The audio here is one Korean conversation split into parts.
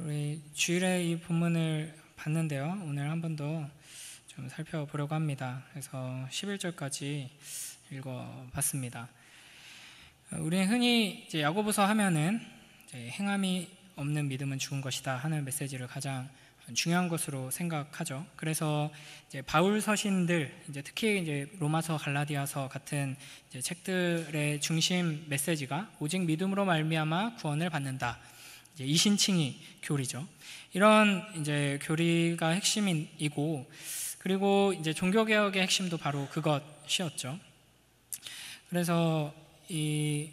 우리 주일에 이 본문을 봤는데요. 오늘 한 번 더 좀 살펴보려고 합니다. 그래서 11절까지 읽어봤습니다. 우리는 흔히 이제 야고보서 하면은 이제 행함이 없는 믿음은 죽은 것이다 하는 메시지를 가장 중요한 것으로 생각하죠. 그래서 이제 바울 서신들, 이제 특히 이제 로마서, 갈라디아서 같은 이제 책들의 중심 메시지가 오직 믿음으로 말미암아 구원을 받는다. 이제 이신칭의 교리죠. 이런 이제 교리가 핵심이고, 그리고 이제 종교개혁의 핵심도 바로 그것이었죠. 그래서 이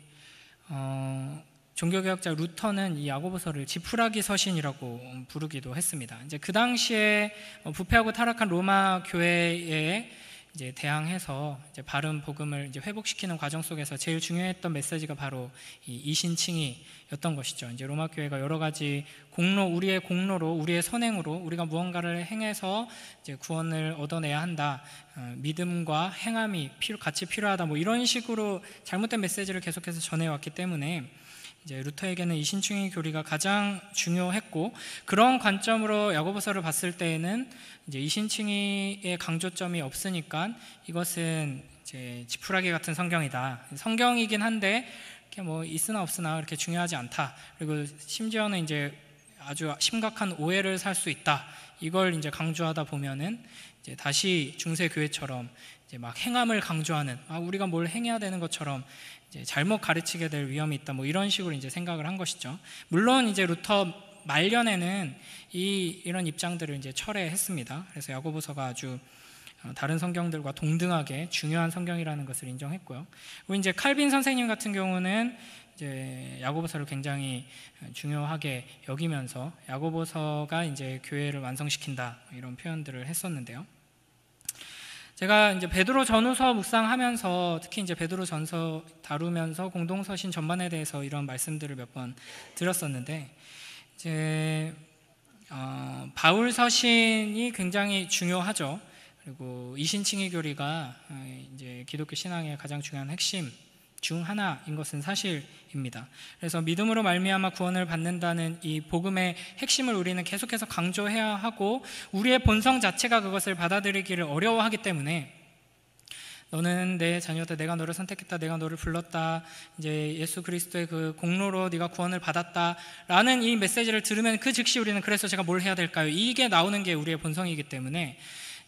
종교개혁자 루터는 이 야고보서를 지푸라기 서신이라고 부르기도 했습니다. 이제 그 당시에 부패하고 타락한 로마 교회에 이제 대항해서 이제 바른 복음을 이제 회복시키는 과정 속에서 제일 중요했던 메시지가 바로 이 이신칭의였던 것이죠. 이제 로마 교회가 여러 가지 우리의 공로로, 우리의 선행으로 우리가 무언가를 행해서 이제 구원을 얻어내야 한다. 믿음과 행함이 같이 필요하다. 뭐 이런 식으로 잘못된 메시지를 계속해서 전해왔기 때문에 이제 루터에게는 이신칭의 교리가 가장 중요했고, 그런 관점으로 야고보서를 봤을 때에는 이제 이신칭의의 강조점이 없으니까 이것은 이제 지푸라기 같은 성경이다. 성경이긴 한데 이렇게 뭐 있으나 없으나 그렇게 중요하지 않다. 그리고 심지어는 이제 아주 심각한 오해를 살 수 있다. 이걸 이제 강조하다 보면은 이제 다시 중세 교회처럼 이제 막 행함을 강조하는, 우리가 뭘 행해야 되는 것처럼 잘못 가르치게 될 위험이 있다. 뭐 이런 식으로 이제 생각을 한 것이죠. 물론 이제 루터 말년에는 이런 입장들을 이제 철회했습니다. 그래서 야고보서가 아주 다른 성경들과 동등하게 중요한 성경이라는 것을 인정했고요. 그리고 이제 칼빈 선생님 같은 경우는 이제 야고보서를 굉장히 중요하게 여기면서 야고보서가 이제 교회를 완성시킨다 이런 표현들을 했었는데요. 제가 이제 베드로 전후서 묵상하면서 특히 이제 베드로 전서 다루면서 공동서신 전반에 대해서 이런 말씀들을 몇 번 드렸었는데, 이제 바울 서신이 굉장히 중요하죠. 그리고 이신칭의 교리가 이제 기독교 신앙의 가장 중요한 핵심 중 하나인 것은 사실입니다. 그래서 믿음으로 말미암아 구원을 받는다는 이 복음의 핵심을 우리는 계속해서 강조해야 하고, 우리의 본성 자체가 그것을 받아들이기를 어려워하기 때문에 너는 내 자녀다, 내가 너를 선택했다, 내가 너를 불렀다, 이제 예수 그리스도의 그 공로로 네가 구원을 받았다라는 이 메시지를 들으면 그 즉시 우리는 그래서 제가 뭘 해야 될까요? 이게 나오는 게 우리의 본성이기 때문에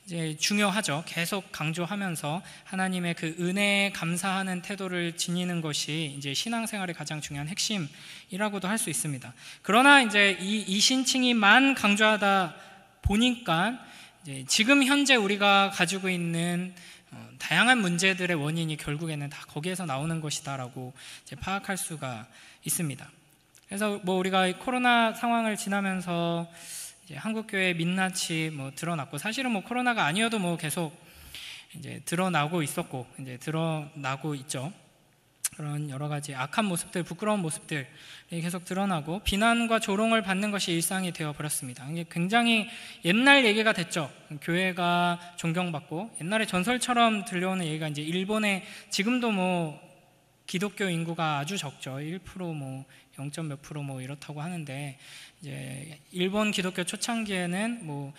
이제 중요하죠. 계속 강조하면서 하나님의 그 은혜에 감사하는 태도를 지니는 것이 이제 신앙생활의 가장 중요한 핵심이라고도 할 수 있습니다. 그러나 이제 이 이신칭의만 강조하다 보니까 이제 지금 현재 우리가 가지고 있는 다양한 문제들의 원인이 결국에는 다 거기에서 나오는 것이다라고 이제 파악할 수가 있습니다. 그래서 뭐 우리가 코로나 상황을 지나면서 한국 교회의 민낯이 뭐 드러났고, 사실은 뭐 코로나가 아니어도 뭐 계속 이제 드러나고 있었고 이제 드러나고 있죠. 그런 여러 가지 악한 모습들, 부끄러운 모습들이 계속 드러나고 비난과 조롱을 받는 것이 일상이 되어 버렸습니다. 이게 굉장히 옛날 얘기가 됐죠. 교회가 존경받고 옛날에 전설처럼 들려오는 얘기가 이제 일본에 지금도 뭐 기독교 인구가 아주 적죠. 1% 뭐 0. 몇 프로 뭐 이렇다고 하는데, 이제 일본 기독교 초창기에는 뭐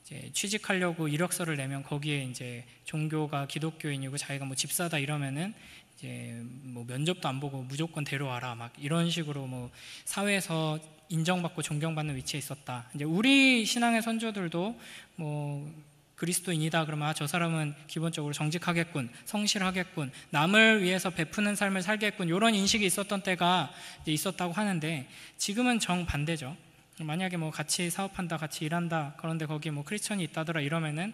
이제 취직하려고 이력서를 내면 거기에 이제 종교가 기독교인이고 자기가 뭐 집사다 이러면은 이제 뭐 면접도 안 보고 무조건 데려와라 막 이런 식으로 뭐 사회에서 인정받고 존경받는 위치에 있었다. 이제 우리 신앙의 선조들도 뭐 그리스도인이다 그러면 저 사람은 기본적으로 정직하겠군, 성실하겠군, 남을 위해서 베푸는 삶을 살겠군, 이런 인식이 있었던 때가 이제 있었다고 하는데, 지금은 정반대죠. 만약에 뭐 같이 사업한다, 같이 일한다, 그런데 거기에 뭐 크리스천이 있다더라 이러면은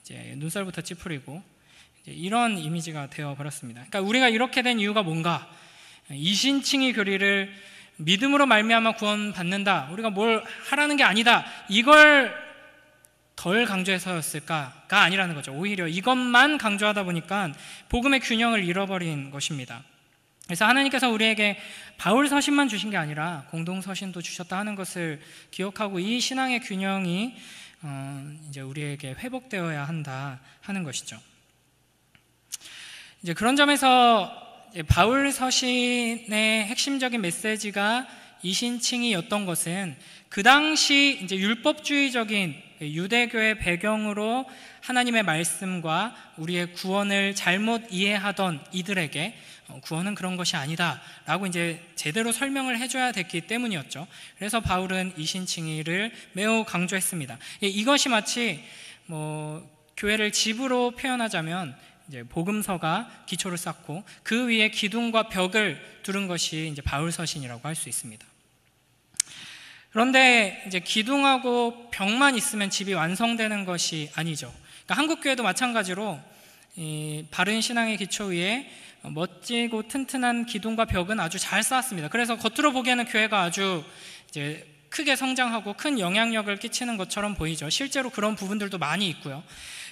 이제 눈살부터 찌푸리고 이제 이런 이미지가 되어 버렸습니다. 그러니까 우리가 이렇게 된 이유가 뭔가, 이신칭의 교리를 믿음으로 말미암아 구원받는다, 우리가 뭘 하라는 게 아니다, 이걸 덜 강조해서였을까가 아니라는 거죠. 오히려 이것만 강조하다 보니까 복음의 균형을 잃어버린 것입니다. 그래서 하나님께서 우리에게 바울 서신만 주신 게 아니라 공동 서신도 주셨다 하는 것을 기억하고 이 신앙의 균형이 이제 우리에게 회복되어야 한다 하는 것이죠. 이제 그런 점에서 바울 서신의 핵심적인 메시지가 이신칭이었던 것은 그 당시 이제 율법주의적인 유대교의 배경으로 하나님의 말씀과 우리의 구원을 잘못 이해하던 이들에게 구원은 그런 것이 아니다라고 이제 제대로 설명을 해줘야 됐기 때문이었죠. 그래서 바울은 이신칭의를 매우 강조했습니다. 이것이 마치 교회를 집으로 표현하자면 이제 복음서가 기초를 쌓고 그 위에 기둥과 벽을 두른 것이 이제 바울서신이라고 할 수 있습니다. 그런데 이제 기둥하고 벽만 있으면 집이 완성되는 것이 아니죠. 그러니까 한국 교회도 마찬가지로 이 바른 신앙의 기초 위에 멋지고 튼튼한 기둥과 벽은 아주 잘 쌓았습니다. 그래서 겉으로 보기에는 교회가 아주 이제 크게 성장하고 큰 영향력을 끼치는 것처럼 보이죠. 실제로 그런 부분들도 많이 있고요.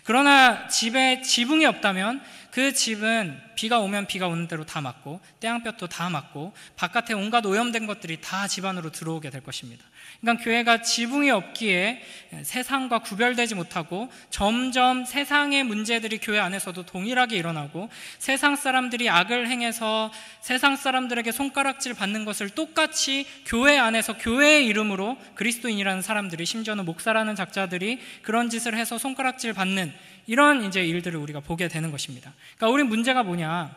그러나 집에 지붕이 없다면 그 집은 비가 오면 비가 오는 대로 다 맞고 태양볕도 다 맞고 바깥에 온갖 오염된 것들이 다 집 안으로 들어오게 될 것입니다. 그러니까 교회가 지붕이 없기에 세상과 구별되지 못하고 점점 세상의 문제들이 교회 안에서도 동일하게 일어나고 세상 사람들이 악을 행해서 세상 사람들에게 손가락질 받는 것을 똑같이 교회 안에서 교회의 이름으로 그리스도인이라는 사람들이, 심지어는 목사라는 작자들이 그런 짓을 해서 손가락질 받는 이런 이제 일들을 우리가 보게 되는 것입니다. 그러니까 우리 문제가 뭐냐?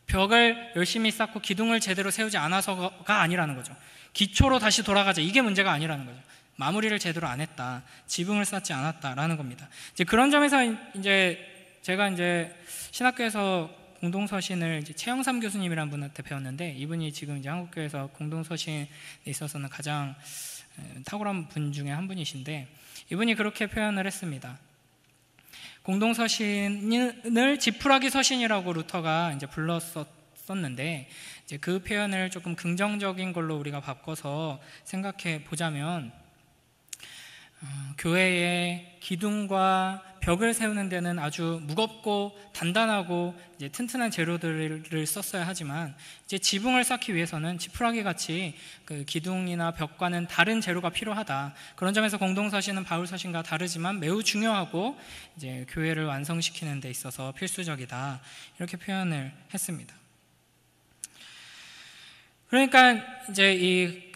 벽을 열심히 쌓고 기둥을 제대로 세우지 않아서가 아니라는 거죠. 기초로 다시 돌아가자, 이게 문제가 아니라는 거죠. 마무리를 제대로 안 했다, 지붕을 쌓지 않았다라는 겁니다. 이제 그런 점에서 이제 제가 이제 신학교에서 공동서신을 이제 최영삼 교수님이라는 분한테 배웠는데, 이분이 지금 이제 한국교회에서 공동서신에 있어서는 가장 탁월한 분 중에 한 분이신데, 이분이 그렇게 표현을 했습니다. 공동서신을 지푸라기 서신이라고 루터가 이제 불렀었는데, 이제 그 표현을 조금 긍정적인 걸로 우리가 바꿔서 생각해 보자면, 교회의 기둥과 벽을 세우는 데는 아주 무겁고 단단하고 이제 튼튼한 재료들을 썼어야 하지만, 이제 지붕을 쌓기 위해서는 지푸라기 같이 그 기둥이나 벽과는 다른 재료가 필요하다. 그런 점에서 공동서신은 바울서신과 다르지만 매우 중요하고 이제 교회를 완성시키는 데 있어서 필수적이다, 이렇게 표현을 했습니다. 그러니까 이제 이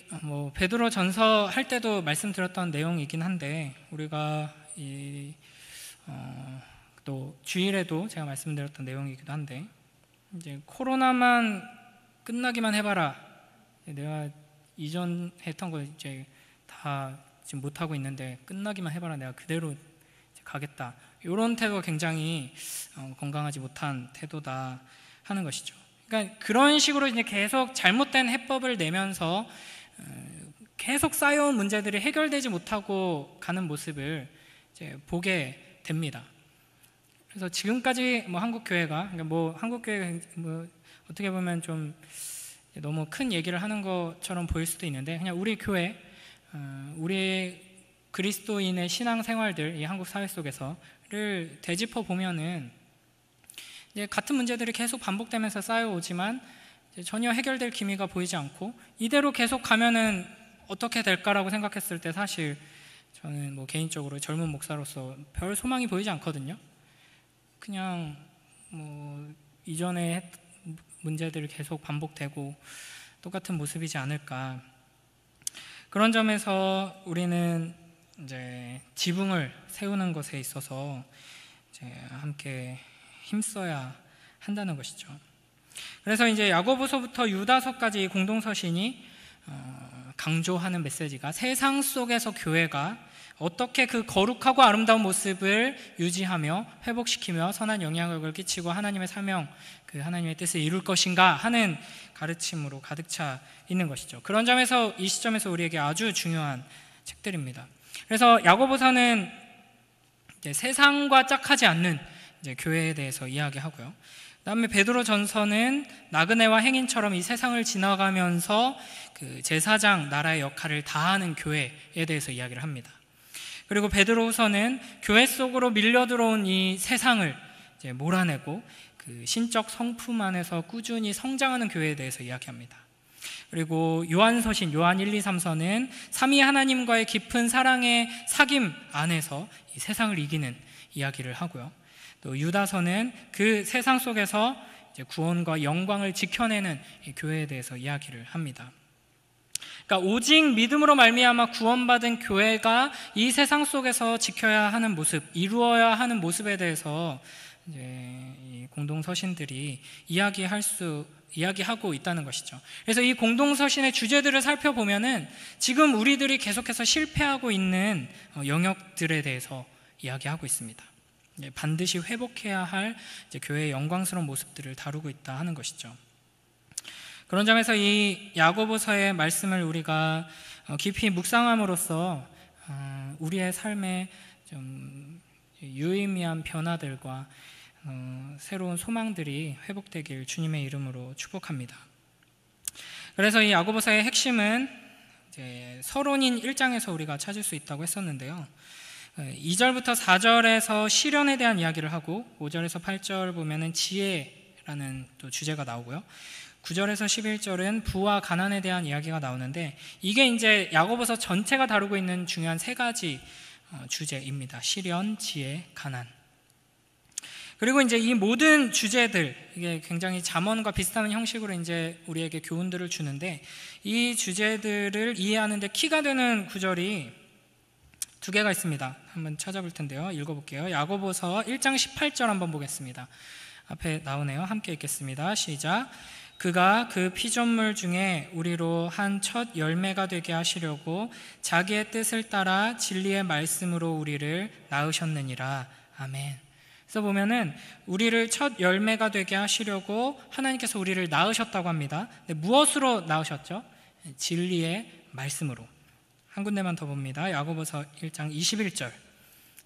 베드로 전서 할 때도 말씀드렸던 내용이긴 한데, 우리가 또 주일에도 제가 말씀드렸던 내용이기도 한데, 이제 코로나만 끝나기만 해봐라, 내가 이전 했던 거 이제 다 지금 못 하고 있는데 끝나기만 해봐라, 내가 그대로 가겠다, 이런 태도가 굉장히 건강하지 못한 태도다 하는 것이죠. 그러니까 그런 식으로 이제 계속 잘못된 해법을 내면서 계속 쌓여온 문제들이 해결되지 못하고 가는 모습을 이제 보게 됩니다. 그래서 지금까지 한국 교회가, 그러니까 한국 교회가 어떻게 보면 좀 너무 큰 얘기를 하는 것처럼 보일 수도 있는데, 그냥 우리 교회, 우리 그리스도인의 신앙 생활들, 이 한국 사회 속에서를 되짚어 보면은 이제 같은 문제들이 계속 반복되면서 쌓여오지만 전혀 해결될 기미가 보이지 않고, 이대로 계속 가면은 어떻게 될까라고 생각했을 때 사실 저는 개인적으로 젊은 목사로서 별 소망이 보이지 않거든요. 그냥 이전에 문제들이 계속 반복되고 똑같은 모습이지 않을까. 그런 점에서 우리는 이제 지붕을 세우는 것에 있어서 이제 함께 힘써야 한다는 것이죠. 그래서 이제 야고보서부터 유다서까지 공동서신이 강조하는 메시지가, 세상 속에서 교회가 어떻게 그 거룩하고 아름다운 모습을 유지하며 회복시키며 선한 영향력을 끼치고 하나님의 사명, 그 하나님의 뜻을 이룰 것인가 하는 가르침으로 가득 차 있는 것이죠. 그런 점에서 이 시점에서 우리에게 아주 중요한 책들입니다. 그래서 야고보서는 이제 세상과 짝하지 않는 이제 교회에 대해서 이야기하고요. 그다음에 베드로전서는 나그네와 행인처럼 이 세상을 지나가면서 그 제사장 나라의 역할을 다하는 교회에 대해서 이야기를 합니다. 그리고 베드로후서는 교회 속으로 밀려 들어온 이 세상을 이제 몰아내고 그 신적 성품 안에서 꾸준히 성장하는 교회에 대해서 이야기합니다. 그리고 요한서신, 요한 1, 2, 3서는 삼위 하나님과의 깊은 사랑의 사귐 안에서 이 세상을 이기는 이야기를 하고요. 또 유다서는 그 세상 속에서 이제 구원과 영광을 지켜내는 이 교회에 대해서 이야기를 합니다. 그러니까 오직 믿음으로 말미암아 구원받은 교회가 이 세상 속에서 지켜야 하는 모습, 이루어야 하는 모습에 대해서 이제 이 공동서신들이 이야기하고 있다는 것이죠. 그래서 이 공동서신의 주제들을 살펴보면은 지금 우리들이 계속해서 실패하고 있는 영역들에 대해서 이야기하고 있습니다. 반드시 회복해야 할 이제 교회의 영광스러운 모습들을 다루고 있다 하는 것이죠. 그런 점에서 이 야고보서의 말씀을 우리가 깊이 묵상함으로써 우리의 삶에 좀 유의미한 변화들과 새로운 소망들이 회복되길 주님의 이름으로 축복합니다. 그래서 이 야고보서의 핵심은 이제 서론인 1장에서 우리가 찾을 수 있다고 했었는데요. 2절부터 4절에서 시련에 대한 이야기를 하고 5절에서 8절 보면은 지혜라는 또 주제가 나오고요. 9절에서 11절은 부와 가난에 대한 이야기가 나오는데 이게 이제 야고보서 전체가 다루고 있는 중요한 세 가지 주제입니다. 시련, 지혜, 가난. 그리고 이제 이 모든 주제들, 이게 굉장히 잠언과 비슷한 형식으로 이제 우리에게 교훈들을 주는데 이 주제들을 이해하는데 키가 되는 구절이 두 개가 있습니다. 한번 찾아볼 텐데요. 읽어볼게요. 야고보서 1장 18절 한번 보겠습니다. 앞에 나오네요. 함께 읽겠습니다. 시작. 그가 그 피조물 중에 우리로 한 첫 열매가 되게 하시려고 자기의 뜻을 따라 진리의 말씀으로 우리를 낳으셨느니라. 아멘. 그래서 보면은 우리를 첫 열매가 되게 하시려고 하나님께서 우리를 낳으셨다고 합니다. 근데 무엇으로 낳으셨죠? 진리의 말씀으로. 한 군데만 더 봅니다. 야고보서 1장 21절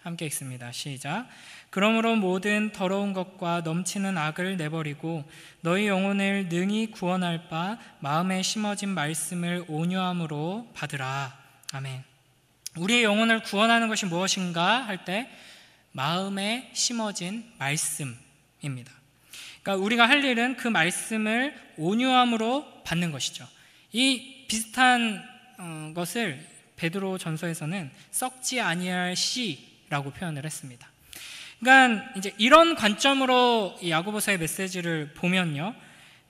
함께 읽습니다. 시작. 그러므로 모든 더러운 것과 넘치는 악을 내버리고 너희 영혼을 능히 구원할 바 마음에 심어진 말씀을 온유함으로 받으라. 아멘. 우리의 영혼을 구원하는 것이 무엇인가 할 때 마음에 심어진 말씀입니다. 그러니까 우리가 할 일은 그 말씀을 온유함으로 받는 것이죠. 이 비슷한 것을 베드로 전서에서는 썩지 아니할 씨라고 표현을 했습니다. 그러니까 이제 이런 관점으로 이 야고보서의 메시지를 보면요,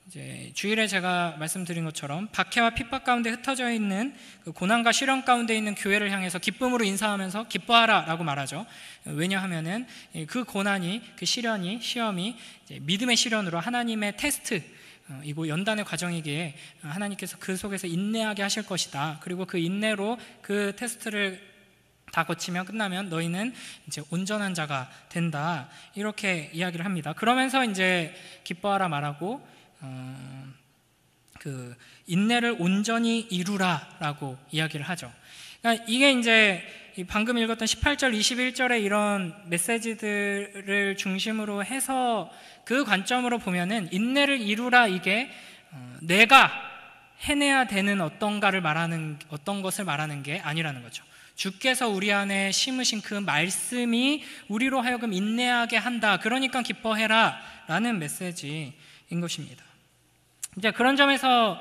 이제 주일에 제가 말씀드린 것처럼 박해와 핍박 가운데 흩어져 있는 그 고난과 시련 가운데 있는 교회를 향해서 기쁨으로 인사하면서 기뻐하라라고 말하죠. 왜냐하면은 그 고난이, 그 시련이, 시험이 이제 믿음의 시련으로 하나님의 테스트, 이고 연단의 과정이기에 하나님께서 그 속에서 인내하게 하실 것이다. 그리고 그 인내로 그 테스트를 다 거치면 끝나면 너희는 이제 온전한 자가 된다. 이렇게 이야기를 합니다. 그러면서 이제 기뻐하라 말하고 그 인내를 온전히 이루라라고 이야기를 하죠. 그러니까 이게 이제 방금 읽었던 18절, 21절의 이런 메시지들을 중심으로 해서 그 관점으로 보면은 인내를 이루라, 이게 내가 해내야 되는 어떤 것을 말하는 게 아니라는 거죠. 주께서 우리 안에 심으신 그 말씀이 우리로 하여금 인내하게 한다. 그러니까 기뻐해라 라는 메시지인 것입니다. 이제 그런 점에서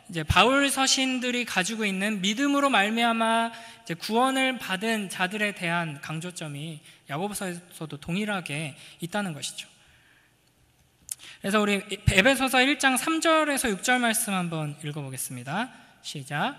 이제 바울 서신들이 가지고 있는 믿음으로 말미암아 이제 구원을 받은 자들에 대한 강조점이 야고보서에서도 동일하게 있다는 것이죠. 그래서 우리 에베소서 1장 3절에서 6절 말씀 한번 읽어보겠습니다. 시작.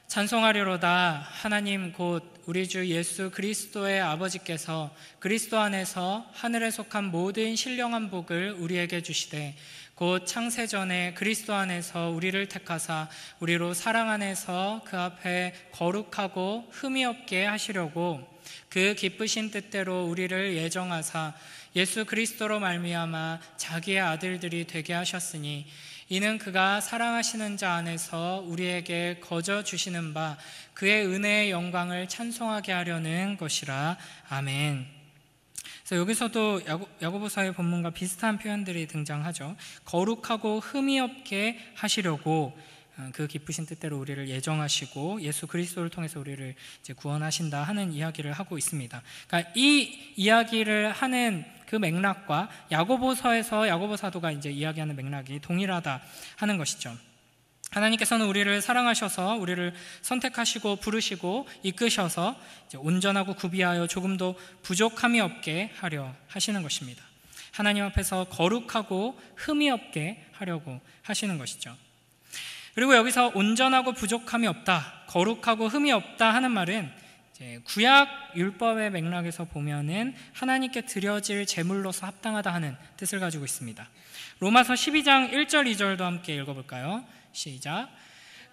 찬송하리로다. 하나님 곧 우리 주 예수 그리스도의 아버지께서 그리스도 안에서 하늘에 속한 모든 신령한 복을 우리에게 주시되 곧 창세전에 그리스도 안에서 우리를 택하사 우리로 사랑 안에서 그 앞에 거룩하고 흠이 없게 하시려고 그 기쁘신 뜻대로 우리를 예정하사 예수 그리스도로 말미암아 자기의 아들들이 되게 하셨으니 이는 그가 사랑하시는 자 안에서 우리에게 거저 주시는 바 그의 은혜의 영광을 찬송하게 하려는 것이라. 아멘. 그래서 여기서도 야고보서의 본문과 비슷한 표현들이 등장하죠. 거룩하고 흠이 없게 하시려고 그 기쁘신 뜻대로 우리를 예정하시고 예수 그리스도를 통해서 우리를 이제 구원하신다 하는 이야기를 하고 있습니다. 그러니까 이 이야기를 하는 그 맥락과 야고보서에서 야고보 사도가 이제 이야기하는 맥락이 동일하다 하는 것이죠. 하나님께서는 우리를 사랑하셔서 우리를 선택하시고 부르시고 이끄셔서 이제 온전하고 구비하여 조금도 부족함이 없게 하려 하시는 것입니다. 하나님 앞에서 거룩하고 흠이 없게 하려고 하시는 것이죠. 그리고 여기서 온전하고 부족함이 없다, 거룩하고 흠이 없다 하는 말은 이제 구약 율법의 맥락에서 보면은 하나님께 드려질 제물로서 합당하다 하는 뜻을 가지고 있습니다. 로마서 12장 1절 2절도 함께 읽어볼까요? 시작.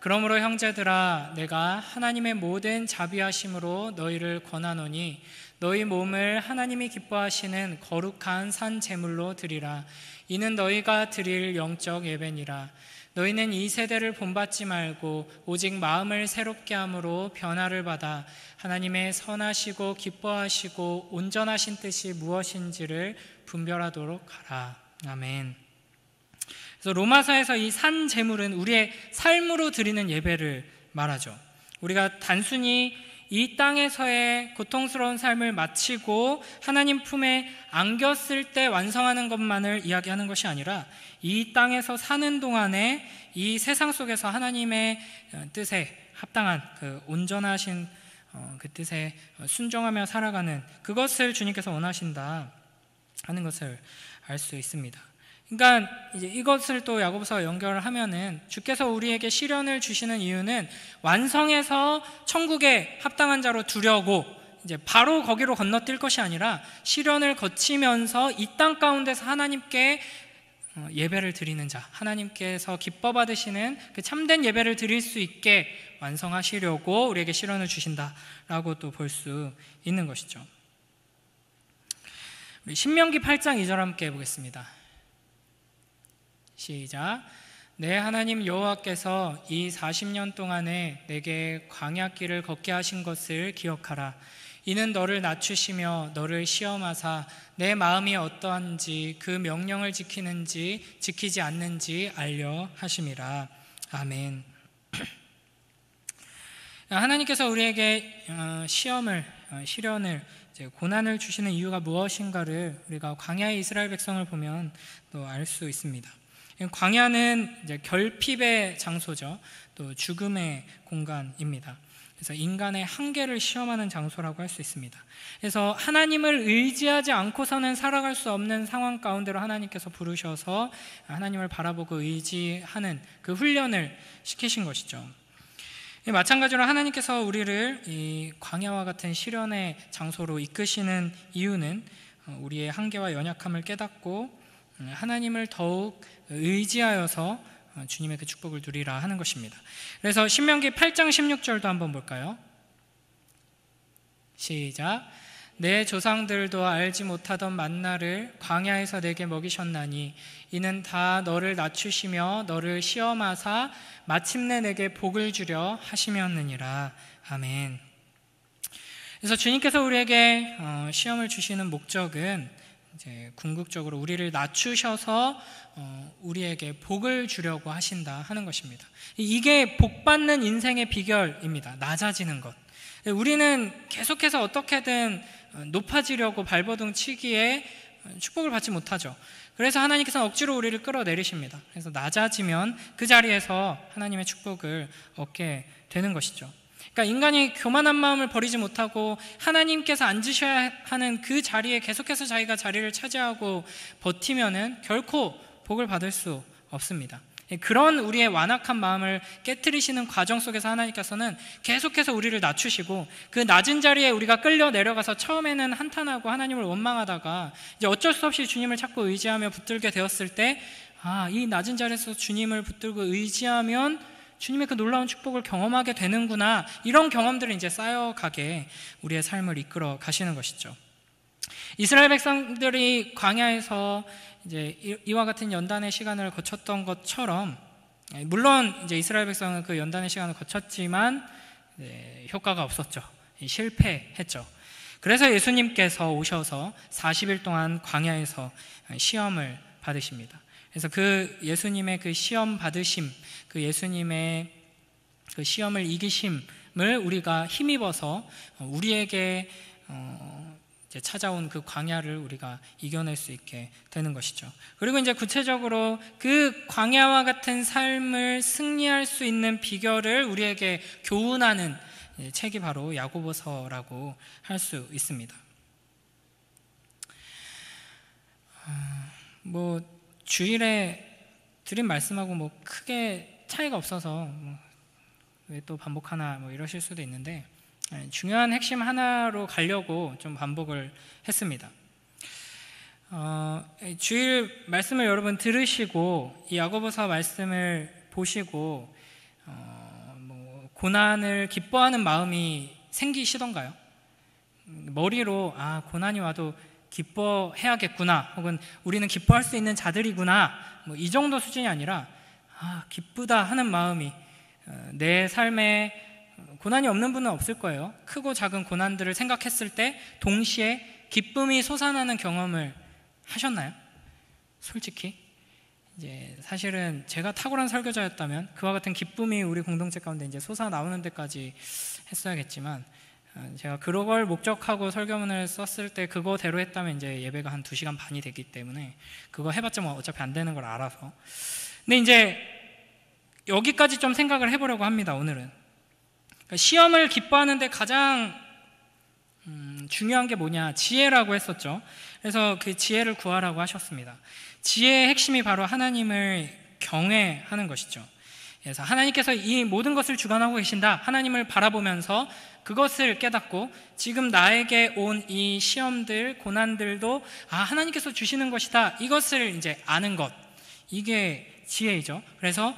그러므로 형제들아, 내가 하나님의 모든 자비하심으로 너희를 권하노니 너희 몸을 하나님이 기뻐하시는 거룩한 산 제물로 드리라. 이는 너희가 드릴 영적 예배니라. 너희는 이 세대를 본받지 말고 오직 마음을 새롭게 함으로 변화를 받아 하나님의 선하시고 기뻐하시고 온전하신 뜻이 무엇인지를 분별하도록 하라. 아멘. 그래서 로마서에서 이 산 제물은 우리의 삶으로 드리는 예배를 말하죠. 우리가 단순히 이 땅에서의 고통스러운 삶을 마치고 하나님 품에 안겼을 때 완성하는 것만을 이야기하는 것이 아니라 이 땅에서 사는 동안에 이 세상 속에서 하나님의 뜻에 합당한 그 온전하신 그 뜻에 순종하며 살아가는 그것을 주님께서 원하신다 하는 것을 알 수 있습니다. 그러니까 이제 이것을 또 야고보서와 연결을 하면은 주께서 우리에게 시련을 주시는 이유는 완성해서 천국에 합당한 자로 두려고 이제 바로 거기로 건너뛸 것이 아니라 시련을 거치면서 이 땅 가운데서 하나님께 예배를 드리는 자, 하나님께서 기뻐 받으시는 그 참된 예배를 드릴 수 있게 완성하시려고 우리에게 시련을 주신다라고 또 볼 수 있는 것이죠. 우리 신명기 8장 2절 함께 해보겠습니다. 시작. 내 하나님 여호와께서 이 40년 동안에 내게 광야길을 걷게 하신 것을 기억하라. 이는 너를 낮추시며 너를 시험하사 내 마음이 어떠한지 그 명령을 지키는지 지키지 않는지 알려 하심이라. 아멘. 하나님께서 우리에게 시련을 고난을 주시는 이유가 무엇인가를 우리가 광야의 이스라엘 백성을 보면 또 알 수 있습니다. 광야는 이제 결핍의 장소죠. 또 죽음의 공간입니다. 그래서 인간의 한계를 시험하는 장소라고 할 수 있습니다. 그래서 하나님을 의지하지 않고서는 살아갈 수 없는 상황 가운데로 하나님께서 부르셔서 하나님을 바라보고 의지하는 그 훈련을 시키신 것이죠. 마찬가지로 하나님께서 우리를 이 광야와 같은 시련의 장소로 이끄시는 이유는 우리의 한계와 연약함을 깨닫고 하나님을 더욱 의지하여서 주님의 그 축복을 누리라 하는 것입니다. 그래서 신명기 8장 16절도 한번 볼까요? 시작. 내 조상들도 알지 못하던 만나를 광야에서 내게 먹이셨나니 이는 다 너를 낮추시며 너를 시험하사 마침내 내게 복을 주려 하심이었느니라. 아멘. 그래서 주님께서 우리에게 시험을 주시는 목적은 이제 궁극적으로 우리를 낮추셔서 우리에게 복을 주려고 하신다 하는 것입니다. 이게 복 받는 인생의 비결입니다. 낮아지는 것. 우리는 계속해서 어떻게든 높아지려고 발버둥 치기에 축복을 받지 못하죠. 그래서 하나님께서는 억지로 우리를 끌어내리십니다. 그래서 낮아지면 그 자리에서 하나님의 축복을 얻게 되는 것이죠. 그러니까 인간이 교만한 마음을 버리지 못하고 하나님께서 앉으셔야 하는 그 자리에 계속해서 자기가 자리를 차지하고 버티면은 결코 복을 받을 수 없습니다. 그런 우리의 완악한 마음을 깨트리시는 과정 속에서 하나님께서는 계속해서 우리를 낮추시고 그 낮은 자리에 우리가 끌려 내려가서 처음에는 한탄하고 하나님을 원망하다가 이제 어쩔 수 없이 주님을 찾고 의지하며 붙들게 되었을 때 이 낮은 자리에서 주님을 붙들고 의지하면 주님의 그 놀라운 축복을 경험하게 되는구나, 이런 경험들을 이제 쌓여가게 우리의 삶을 이끌어 가시는 것이죠. 이스라엘 백성들이 광야에서 이제 이와 같은 연단의 시간을 거쳤던 것처럼, 물론 이제 이스라엘 백성은 그 연단의 시간을 거쳤지만 효과가 없었죠. 실패했죠. 그래서 예수님께서 오셔서 40일 동안 광야에서 시험을 받으십니다. 그래서 그 예수님의 그 시험 받으심, 그 예수님의 그 시험을 이기심을 우리가 힘입어서 우리에게 이제 찾아온 그 광야를 우리가 이겨낼 수 있게 되는 것이죠. 그리고 이제 구체적으로 그 광야와 같은 삶을 승리할 수 있는 비결을 우리에게 교훈하는 책이 바로 야고보서라고 할 수 있습니다. 주일에 드린 말씀하고 크게 차이가 없어서 왜 또 반복하나 뭐 이러실 수도 있는데, 중요한 핵심 하나로 가려고 좀 반복을 했습니다. 주일 말씀을 여러분 들으시고 이 야고보서 말씀을 보시고 고난을 기뻐하는 마음이 생기시던가요? 머리로 고난이 와도 기뻐해야겠구나, 혹은 우리는 기뻐할 수 있는 자들이구나, 이 정도 수준이 아니라 기쁘다 하는 마음이, 내 삶에 고난이 없는 분은 없을 거예요. 크고 작은 고난들을 생각했을 때 동시에 기쁨이 솟아나는 경험을 하셨나요? 솔직히 이제 사실은 제가 탁월한 설교자였다면 그와 같은 기쁨이 우리 공동체 가운데 이제 솟아나오는 데까지 했어야겠지만, 제가 그걸 목적하고 설교문을 썼을 때 그거대로 했다면 이제 예배가 한 2시간 반이 되기 때문에 그거 해봤자 뭐 어차피 안 되는 걸 알아서. 근데 이제 여기까지 좀 생각을 해보려고 합니다. 오늘은 그러니까 시험을 기뻐하는데 가장 중요한 게 뭐냐, 지혜라고 했었죠. 그래서 그 지혜를 구하라고 하셨습니다. 지혜의 핵심이 바로 하나님을 경외하는 것이죠. 그래서 하나님께서 이 모든 것을 주관하고 계신다, 하나님을 바라보면서 그것을 깨닫고 지금 나에게 온 이 시험들, 고난들도 하나님께서 주시는 것이다, 이것을 이제 아는 것, 이게 지혜이죠. 그래서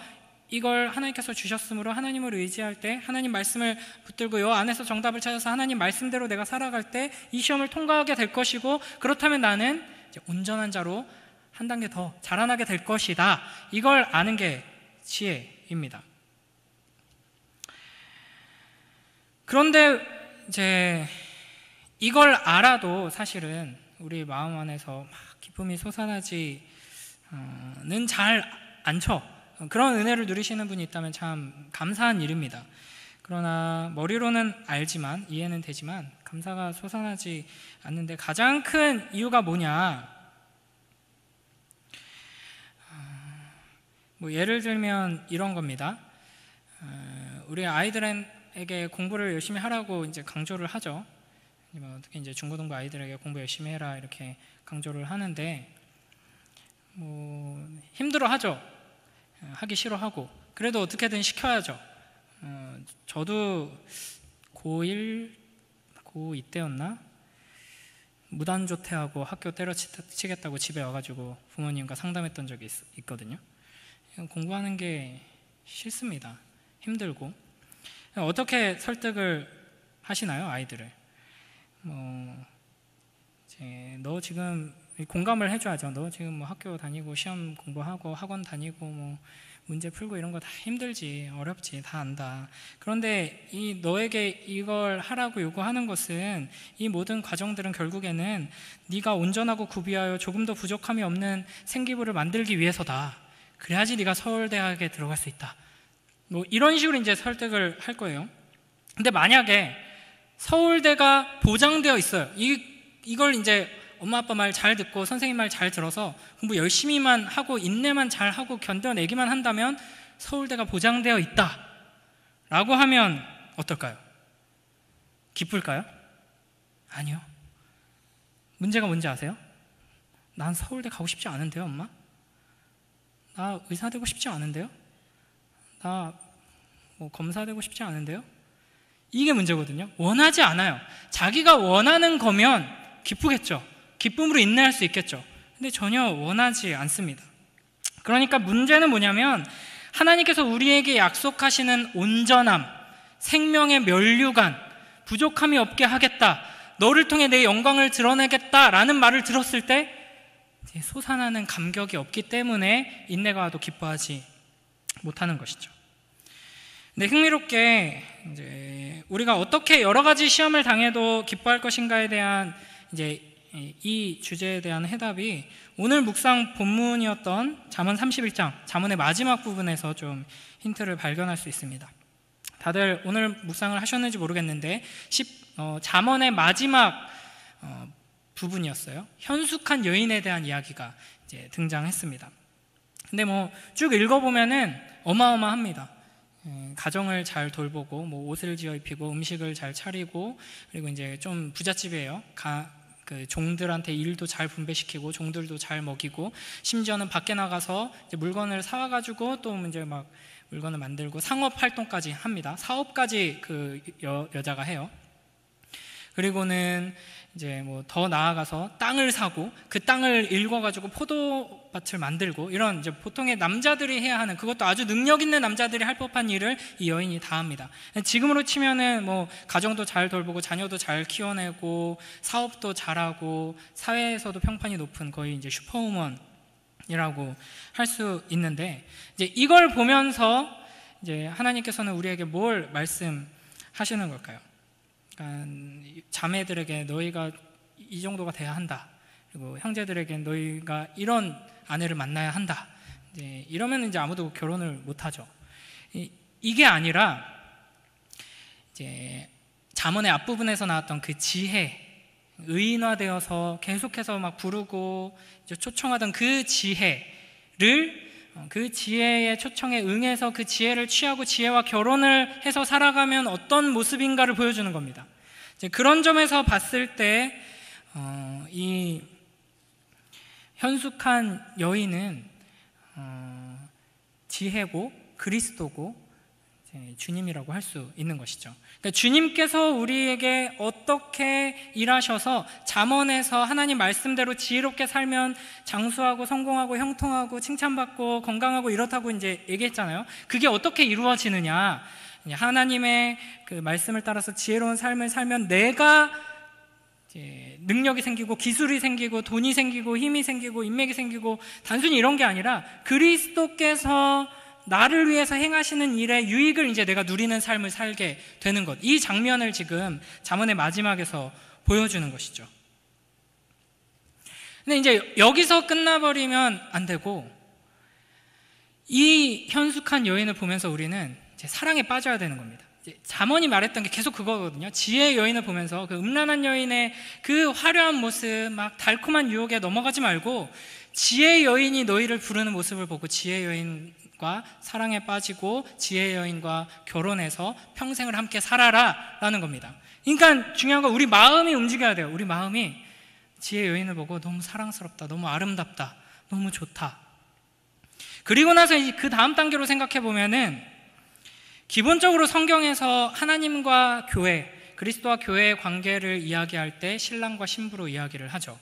이걸 하나님께서 주셨으므로 하나님을 의지할 때, 하나님 말씀을 붙들고 요 안에서 정답을 찾아서 하나님 말씀대로 내가 살아갈 때 이 시험을 통과하게 될 것이고, 그렇다면 나는 이제 온전한 자로 한 단계 더 자라나게 될 것이다, 이걸 아는 게 지혜입니다. 그런데 이제 이걸 알아도 사실은 우리 마음 안에서 막 기쁨이 솟아나지는 잘 않죠. 그런 은혜를 누리시는 분이 있다면 참 감사한 일입니다. 그러나 머리로는 알지만, 이해는 되지만 감사가 솟아나지 않는데 가장 큰 이유가 뭐냐, 예를 들면 이런 겁니다. 우리 아이들에게 공부를 열심히 하라고 이제 강조를 하죠. 특히 이제 중고등부 아이들에게 공부 열심히 해라 이렇게 강조를 하는데, 힘들어 하죠. 하기 싫어하고. 그래도 어떻게든 시켜야죠. 저도 고1, 고2 때였나? 무단조퇴하고 학교 때려치겠다고 집에 와가지고 부모님과 상담했던 적이 있거든요. 공부하는 게 싫습니다. 힘들고. 어떻게 설득을 하시나요, 아이들을? 이제 너 지금 공감을 해줘야죠. 너 지금 학교 다니고 시험 공부하고 학원 다니고 문제 풀고 이런 거 다 힘들지, 어렵지, 다 안다. 그런데 너에게 이걸 하라고 요구하는 것은, 이 모든 과정들은 결국에는 네가 온전하고 구비하여 조금 더 부족함이 없는 생기부를 만들기 위해서다. 그래야지 네가 서울대학에 들어갈 수 있다. 이런 식으로 이제 설득을 할 거예요. 근데 만약에 서울대가 보장되어 있어요. 이걸 이제 엄마 아빠 말 잘 듣고 선생님 말 잘 들어서 공부 열심히만 하고 인내만 잘 하고 견뎌내기만 한다면 서울대가 보장되어 있다 라고 하면 어떨까요? 기쁠까요? 아니요. 문제가 뭔지 아세요? 난 서울대 가고 싶지 않은데요, 엄마? 나 의사 되고 싶지 않은데요? 나 검사 되고 싶지 않은데요? 이게 문제거든요. 원하지 않아요. 자기가 원하는 거면 기쁘겠죠. 기쁨으로 인내할 수 있겠죠. 근데 전혀 원하지 않습니다. 그러니까 문제는 뭐냐면, 하나님께서 우리에게 약속하시는 온전함, 생명의 면류관, 부족함이 없게 하겠다, 너를 통해 내 영광을 드러내겠다라는 말을 들었을 때 솟아나는 감격이 없기 때문에 인내가 와도 기뻐하지 못하는 것이죠. 근데 흥미롭게 이제 우리가 어떻게 여러 가지 시험을 당해도 기뻐할 것인가에 대한 이제 이 주제에 대한 해답이 오늘 묵상 본문이었던 잠언 31장, 잠언의 마지막 부분에서 좀 힌트를 발견할 수 있습니다. 다들 오늘 묵상을 하셨는지 모르겠는데 잠언의 마지막 부분이었어요. 현숙한 여인에 대한 이야기가 이제 등장했습니다. 근데 쭉 읽어보면은 어마어마합니다. 가정을 잘 돌보고 옷을 지어 입히고 음식을 잘 차리고, 그리고 이제 좀 부잣집이에요. 그 종들한테 일도 잘 분배시키고 종들도 잘 먹이고, 심지어는 밖에 나가서 이제 물건을 사와가지고 또 이제 물건을 만들고 상업 활동까지 합니다. 사업까지 그 여자가 해요. 그리고는 이제 뭐 더 나아가서 땅을 사고 그 땅을 일궈가지고 포도밭을 만들고 이런 이제 보통의 남자들이 해야 하는, 그것도 아주 능력 있는 남자들이 할 법한 일을 이 여인이 다 합니다. 지금으로 치면은 뭐 가정도 잘 돌보고 자녀도 잘 키워내고 사업도 잘하고 사회에서도 평판이 높은 거의 이제 슈퍼우먼이라고 할 수 있는데, 이제 이걸 보면서 이제 하나님께서는 우리에게 뭘 말씀하시는 걸까요? 그러니까 자매들에게 너희가 이 정도가 돼야 한다, 그리고 형제들에게 너희가 이런 아내를 만나야 한다, 이제 이러면 이제 아무도 결혼을 못 하죠. 이게 아니라 이제 잠언의 앞부분에서 나왔던 그 지혜, 의인화되어서 계속해서 막 부르고 이제 초청하던 그 지혜를, 그 지혜의 초청에 응해서 그 지혜를 취하고 지혜와 결혼을 해서 살아가면 어떤 모습인가를 보여주는 겁니다. 이제 그런 점에서 봤을 때 이 현숙한 여인은 지혜고 그리스도고 주님이라고 할 수 있는 것이죠. 그러니까 주님께서 우리에게 어떻게 일하셔서 잠언에서 하나님 말씀대로 지혜롭게 살면 장수하고 성공하고 형통하고 칭찬받고 건강하고 이렇다고 이제 얘기했잖아요. 그게 어떻게 이루어지느냐? 하나님의 그 말씀을 따라서 지혜로운 삶을 살면 내가 이제 능력이 생기고 기술이 생기고 돈이 생기고 힘이 생기고 인맥이 생기고, 단순히 이런 게 아니라 그리스도께서 나를 위해서 행하시는 일의 유익을 이제 내가 누리는 삶을 살게 되는 것. 이 장면을 지금 잠언의 마지막에서 보여주는 것이죠. 근데 이제 여기서 끝나버리면 안 되고, 이 현숙한 여인을 보면서 우리는 이제 사랑에 빠져야 되는 겁니다. 잠언이 말했던 게 계속 그거거든요. 지혜의 여인을 보면서 그 음란한 여인의 그 화려한 모습, 막 달콤한 유혹에 넘어가지 말고 지혜의 여인이 너희를 부르는 모습을 보고 지혜의 여인과 사랑에 빠지고 지혜의 여인과 결혼해서 평생을 함께 살아라 라는 겁니다. 그러니까 중요한 건 우리 마음이 움직여야 돼요. 우리 마음이 지혜의 여인을 보고 너무 사랑스럽다, 너무 아름답다, 너무 좋다. 그리고 나서 그 다음 단계로 생각해 보면은, 기본적으로 성경에서 하나님과 교회, 그리스도와 교회의 관계를 이야기할 때 신랑과 신부로 이야기를 하죠.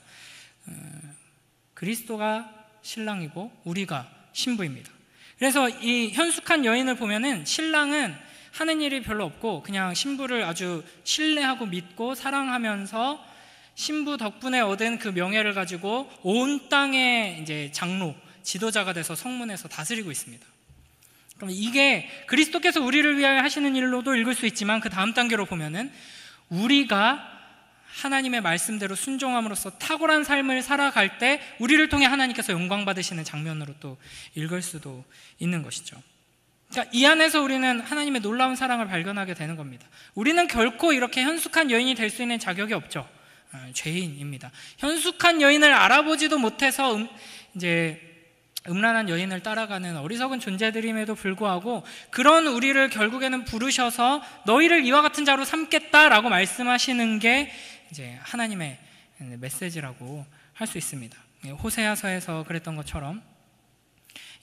그리스도가 신랑이고 우리가 신부입니다. 그래서 이 현숙한 여인을 보면은 신랑은 하는 일이 별로 없고 그냥 신부를 아주 신뢰하고 믿고 사랑하면서 신부 덕분에 얻은 그 명예를 가지고 온 땅의 이제 장로, 지도자가 돼서 성문에서 다스리고 있습니다. 그럼 이게 그리스도께서 우리를 위하여 하시는 일로도 읽을 수 있지만, 그 다음 단계로 보면은 우리가 하나님의 말씀대로 순종함으로써 탁월한 삶을 살아갈 때 우리를 통해 하나님께서 영광 받으시는 장면으로 또 읽을 수도 있는 것이죠. 그러니까 이 안에서 우리는 하나님의 놀라운 사랑을 발견하게 되는 겁니다. 우리는 결코 이렇게 현숙한 여인이 될 수 있는 자격이 없죠. 죄인입니다. 현숙한 여인을 알아보지도 못해서 이제 음란한 여인을 따라가는 어리석은 존재들임에도 불구하고, 그런 우리를 결국에는 부르셔서 너희를 이와 같은 자로 삼겠다라고 말씀하시는 게 이제 하나님의 메시지라고 할 수 있습니다. 호세아서에서 그랬던 것처럼